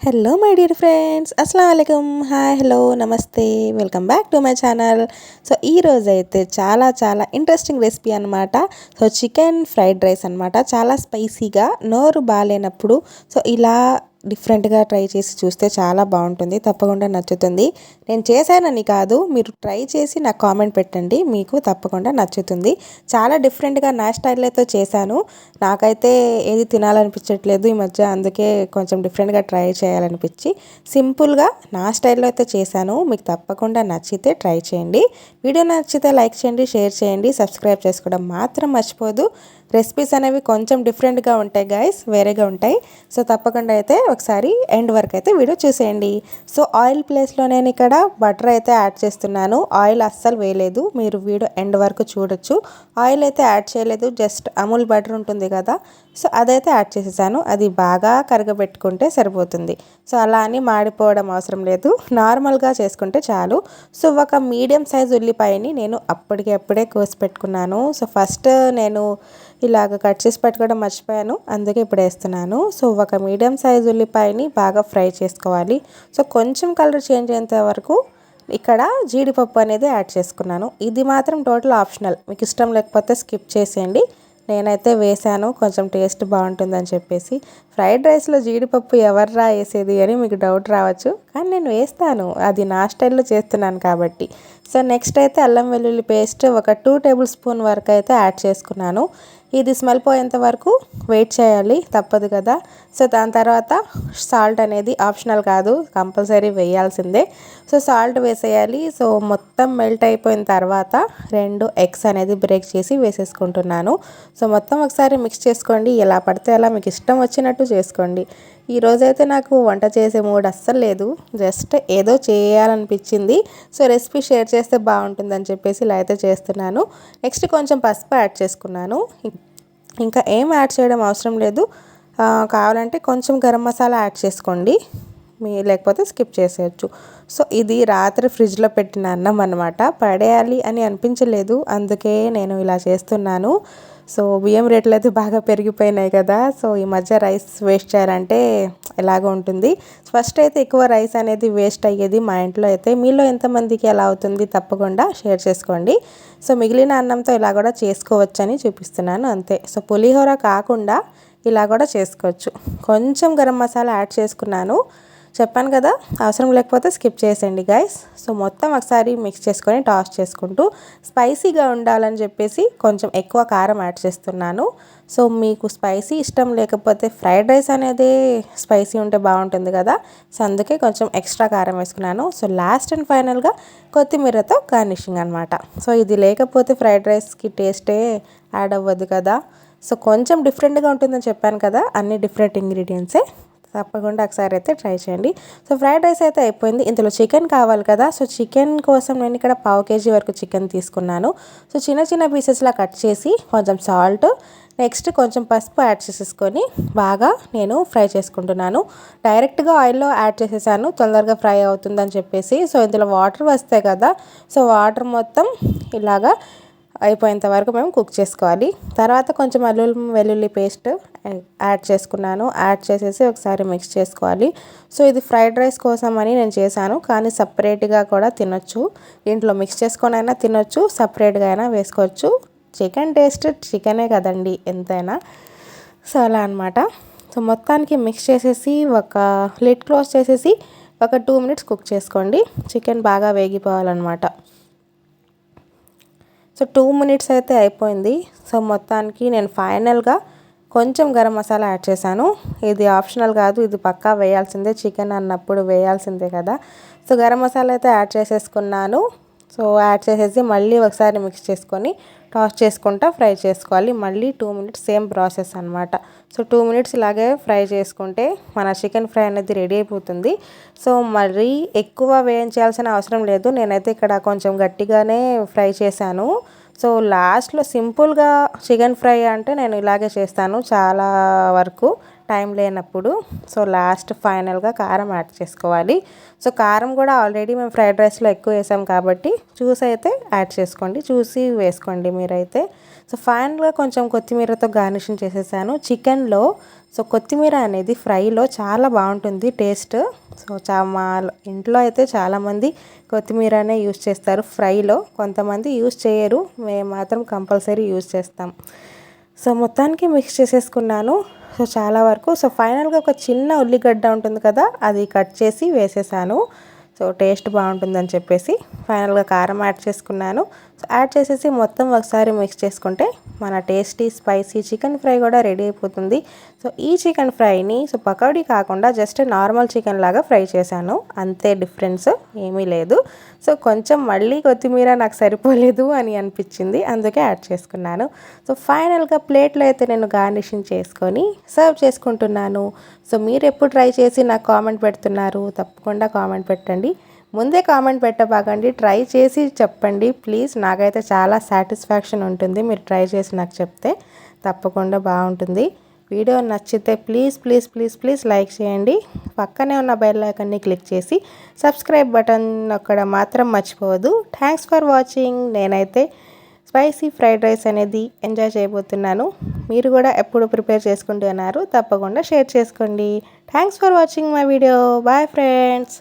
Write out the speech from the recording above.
Hello my dear friends, అస్సలం వాలేకుమ్. Hi, hello, నమస్తే, welcome back to my channel. So ఈరోజు అయితే చాలా ఇంట్రెస్టింగ్ రెసిపీ అనమాట. సో చికెన్ ఫ్రైడ్ రైస్ అనమాట. చాలా స్పైసీగా, నోరు బాగాలేనప్పుడు సో ఇలా డిఫరెంట్గా ట్రై చేసి చూస్తే చాలా బాగుంటుంది, తప్పకుండా నచ్చుతుంది. నేను చేశానని కాదు, మీరు ట్రై చేసి నాకు కామెంట్ పెట్టండి, మీకు తప్పకుండా నచ్చుతుంది. చాలా డిఫరెంట్గా నా స్టైల్తో చేశాను. నాకైతే ఏది తినాలనిపించట్లేదు ఈ మధ్య, అందుకే కొంచెం డిఫరెంట్గా ట్రై చేయాలనిపించి సింపుల్గా నా స్టైల్లో అయితే చేశాను. మీకు తప్పకుండా నచ్చితే ట్రై చేయండి. వీడియో నచ్చితే లైక్ చేయండి, షేర్ చేయండి, సబ్స్క్రైబ్ చేసుకోవడం మాత్రం మర్చిపోదు. రెసిపీస్ అనేవి కొంచెం డిఫరెంట్గా ఉంటాయి గైస్, వేరేగా ఉంటాయి. సో తప్పకుండా అయితే ఒకసారి ఎండ్ వరకు అయితే వీడియో చూసేయండి. సో ఆయిల్ ప్లేస్లో నేను ఇక్కడ బటర్ అయితే యాడ్ చేస్తున్నాను. ఆయిల్ అస్సలు వేయలేదు, మీరు వీడియో ఎండ్ వరకు చూడొచ్చు. ఆయిల్ అయితే యాడ్ చేయలేదు, జస్ట్ అమూల్ బటర్ ఉంటుంది కదా, సో అదైతే యాడ్ చేసేసాను. అది బాగా కరగబెట్టుకుంటే సరిపోతుంది. సో అలా అని మాడిపోవడం అవసరం లేదు, నార్మల్గా చేసుకుంటే చాలు. సో ఒక మీడియం సైజ్ ఉల్లిపాయని నేను అప్పటికప్పుడే కోసి పెట్టుకున్నాను. సో ఫస్ట్ నేను ఇలాగ కట్ చేసి పెట్టుకోవడం మర్చిపోయాను, అందుకే ఇప్పుడు వేస్తున్నాను. సో ఒక మీడియం సైజ్ ఉల్లిపాయని బాగా ఫ్రై చేసుకోవాలి. సో కొంచెం కలర్ చేంజ్ అయ్యేంత వరకు ఇక్కడ జీడిపప్పు అనేది యాడ్ చేసుకున్నాను. ఇది మాత్రం టోటల్ ఆప్షనల్, మీకు ఇష్టం లేకపోతే స్కిప్ చేసేయండి. నేనైతే వేసాను, కొంచెం టేస్ట్ బాగుంటుందని చెప్పేసి. ఫ్రైడ్ రైస్లో జీడిపప్పు ఎవర్రా వేసేది అని మీకు డౌట్ రావచ్చు, కానీ నేను వేస్తాను, అది నా స్టైల్లో చేస్తున్నాను కాబట్టి. సో నెక్స్ట్ అయితే అల్లం వెల్లుల్లి పేస్ట్ ఒక 2 టేబుల్ స్పూన్ వరకు అయితే యాడ్ చేసుకున్నాను. ఇది స్మెల్ పోయేంత వరకు వెయిట్ చేయాలి, తప్పదు కదా. సో దాని తర్వాత సాల్ట్ అనేది ఆప్షనల్ కాదు, కంపల్సరీ వేయాల్సిందే. సో సాల్ట్ వేసేయాలి. సో మొత్తం మెల్ట్ అయిపోయిన తర్వాత 2 ఎగ్స్ అనేది బ్రేక్ చేసి వేసేసుకుంటున్నాను. సో మొత్తం ఒకసారి మిక్స్ చేసుకోండి, ఎలా పడితే అలా మీకు ఇష్టం వచ్చినట్టు చేసుకోండి. ఈరోజైతే నాకు వంట చేసే మూడ్ అస్సలు లేదు, జస్ట్ ఏదో చేయాలనిపించింది. సో రెసిపీ షేర్ చేస్తే బాగుంటుందని చెప్పేసి ఇలా అయితే చేస్తున్నాను. నెక్స్ట్ కొంచెం పసుపు యాడ్ చేసుకున్నాను. ఇంకా ఏం యాడ్ చేయడం అవసరం లేదు. కావాలంటే కొంచెం గరం మసాలా యాడ్ చేసుకోండి, లేకపోతే స్కిప్ చేసేయచ్చు. సో ఇది రాత్రి ఫ్రిడ్జ్లో పెట్టిన అన్నం అనమాట, పడేయాలి అని అనిపించలేదు, అందుకే నేను ఇలా చేస్తున్నాను. సో బియ్యం రేట్లు అయితే బాగా పెరిగిపోయినాయి కదా, సో ఈ మధ్య రైస్ వేస్ట్ చేయాలంటే ఎలాగ ఉంటుంది. ఫస్ట్ అయితే ఎక్కువ రైస్ అనేది వేస్ట్ అయ్యేది మా ఇంట్లో అయితే. మీలో ఎంతమందికి ఎలా అవుతుంది తప్పకుండా షేర్ చేసుకోండి. సో మిగిలిన అన్నంతో ఇలా కూడా చేసుకోవచ్చని చూపిస్తున్నాను అంతే. సో పులిహోర కాకుండా ఇలా కూడా చేసుకోవచ్చు. కొంచెం గరం మసాలా యాడ్ చేసుకున్నాను, చెప్పాను కదా, అవసరం లేకపోతే స్కిప్ చేసేయండి గైస్. సో మొత్తం ఒకసారి మిక్స్ చేసుకొని టాస్ చేసుకుంటూ స్పైసీగా ఉండాలని చెప్పేసి కొంచెం ఎక్కువ కారం యాడ్ చేస్తున్నాను. సో మీకు స్పైసీ ఇష్టం లేకపోతే ఫ్రైడ్ రైస్ అనేది స్పైసీ ఉంటే బాగుంటుంది కదా, సో అందుకే కొంచెం ఎక్స్ట్రా కారం వేసుకున్నాను. సో లాస్ట్ అండ్ ఫైనల్గా కొత్తిమీరతో గార్నిషింగ్ అనమాట. సో ఇది లేకపోతే ఫ్రైడ్ రైస్కి టేస్టే యాడ్ అవ్వదు కదా. సో కొంచెం డిఫరెంట్గా ఉంటుందని చెప్పాను కదా, అన్ని డిఫరెంట్ ఇంగ్రీడియంట్సే, తప్పకుండా ఒకసారి అయితే ట్రై చేయండి. సో ఫ్రైడ్ రైస్ అయితే అయిపోయింది. ఇందులో చికెన్ కావాలి కదా, సో చికెన్ కోసం నేను ఇక్కడ 1/2 kg వరకు చికెన్ తీసుకున్నాను. సో చిన్న పీసెస్లా కట్ చేసి కొంచెం సాల్ట్, నెక్స్ట్ కొంచెం పసుపు యాడ్ చేసేసుకొని బాగా నేను ఫ్రై చేసుకుంటున్నాను. డైరెక్ట్గా ఆయిల్లో యాడ్ చేసేసాను, తొందరగా ఫ్రై అవుతుందని చెప్పేసి. సో ఇందులో వాటర్ వస్తాయి కదా, సో వాటర్ మొత్తం ఇలాగా అయిపోయేంత వరకు మేము కుక్ చేసుకోవాలి. తర్వాత కొంచెం అల్లం వెల్లుల్లి పేస్ట్ యాడ్ చేసుకున్నాను, యాడ్ చేసేసి ఒకసారి మిక్స్ చేసుకోవాలి. సో ఇది ఫ్రైడ్ రైస్ కోసం అని నేను చేశాను, కానీ సపరేట్గా కూడా తినొచ్చు, ఇంట్లో మిక్స్ చేసుకొని అయినా తినొచ్చు, సపరేట్గా అయినా వేసుకోవచ్చు. చికెన్ టేస్ట్ చికెనే కదండి ఎంతైనా. సో అలా అనమాట. సో మొత్తానికి మిక్స్ చేసేసి ఒక లిడ్ క్లోజ్ చేసేసి ఒక 2 minutes కుక్ చేసుకోండి. చికెన్ బాగా వేగిపోవాలన్నమాట. సో 2 minutes అయితే అయిపోయింది. సో మొత్తానికి నేను ఫైనల్గా కొంచెం గరం మసాలా యాడ్ చేశాను. ఇది ఆప్షనల్ కాదు, ఇది పక్కా వేయాల్సిందే, చికెన్ అన్నప్పుడు వేయాల్సిందే కదా. సో గరం మసాలా అయితే యాడ్ చేసేసుకున్నాను. సో యాడ్ చేసేసి మళ్ళీ ఒకసారి మిక్స్ చేసుకొని టాస్ చేసుకుంటా ఫ్రై చేసుకోవాలి. మళ్ళీ 2 minutes సేమ్ ప్రాసెస్ అనమాట. సో 2 minutes ఇలాగే ఫ్రై చేసుకుంటే మన చికెన్ ఫ్రై అనేది రెడీ అయిపోతుంది. సో మరీ ఎక్కువ వేయించాల్సిన అవసరం లేదు, నేనైతే ఇక్కడ కొంచెం గట్టిగానే ఫ్రై చేశాను. సో లాస్ట్లో సింపుల్గా చికెన్ ఫ్రై అంటే నేను ఇలాగే చేస్తాను చాలా వరకు, టైం లేనప్పుడు సో లాస్ట్ ఫైనల్గా కారం యాడ్ చేసుకోవాలి. సో కారం కూడా ఆల్రెడీ మేము ఫ్రైడ్ రైస్లో ఎక్కువ వేసాం కాబట్టి చూసి అయితే యాడ్ చేసుకోండి, చూసి వేసుకోండి మీరైతే. సో ఫైనల్గా కొంచెం కొత్తిమీరతో గార్నిషింగ్ చేసేసాను. చికెన్లో సో కొత్తిమీర అనేది ఫ్రైలో చాలా బాగుంటుంది టేస్ట్. సో మా ఇంట్లో అయితే చాలామంది కొత్తిమీరనే యూస్ చేస్తారు ఫ్రైలో, కొంతమంది యూస్ చేయరు, మేము మాత్రం కంపల్సరీ యూస్ చేస్తాం. సో మొత్తానికి మిక్స్ చేసేసుకున్నాను. సో చాలా వరకు సో ఫైనల్గా ఒక చిన్న ఉల్లిగడ్డ ఉంటుంది కదా, అది కట్ చేసి వేసేసాను. సో టేస్ట్ బాగుంటుందని చెప్పేసి ఫైనల్గా కారం యాడ్ చేసుకున్నాను. సో యాడ్ చేసేసి మొత్తం ఒకసారి మిక్స్ చేసుకుంటే మన టేస్టీ స్పైసీ చికెన్ ఫ్రై కూడా రెడీ అయిపోతుంది. సో ఈ చికెన్ ఫ్రైని సో పకోడీ కాకుండా జస్ట్ నార్మల్ చికెన్ లాగా ఫ్రై చేశాను, అంతే, డిఫరెన్స్ ఏమీ లేదు. సో కొంచెం మళ్ళీ కొత్తిమీర నాకు సరిపోలేదు అని అనిపించింది, అందుకే యాడ్ చేసుకున్నాను. సో ఫైనల్గా ప్లేట్లో అయితే నేను గార్నిషింగ్ చేసుకొని సర్వ్ చేసుకుంటున్నాను. సో మీరు ఎప్పుడు ట్రై చేసి నాకు కామెంట్ పెడుతున్నారు, తప్పకుండా కామెంట్ పెట్టండి. ముందే కామెంట్ పెట్టబాకండి, ట్రై చేసి చెప్పండి ప్లీజ్. నాకైతే చాలా సాటిస్ఫాక్షన్ ఉంటుంది మీరు ట్రై చేసి నాకు చెప్తే, తప్పకుండా బాగుంటుంది. వీడియో నచ్చితే please please please please like చేయండి. పక్కనే ఉన్న బెల్ ఐకాన్ని క్లిక్ చేసి సబ్స్క్రైబ్ బటన్ నొక్కడం మాత్రం మర్చిపోవద్దు. Thanks for watching. నేనైతే స్పైసీ ఫ్రైడ్ రైస్ అనేది ఎంజాయ్ చేయబోతున్నాను. మీరు కూడా ఎప్పుడు ప్రిపేర్ చేసుకుంటున్నారు, తప్పకుండా షేర్ చేసుకోండి. Thanks for watching my video. Bye friends.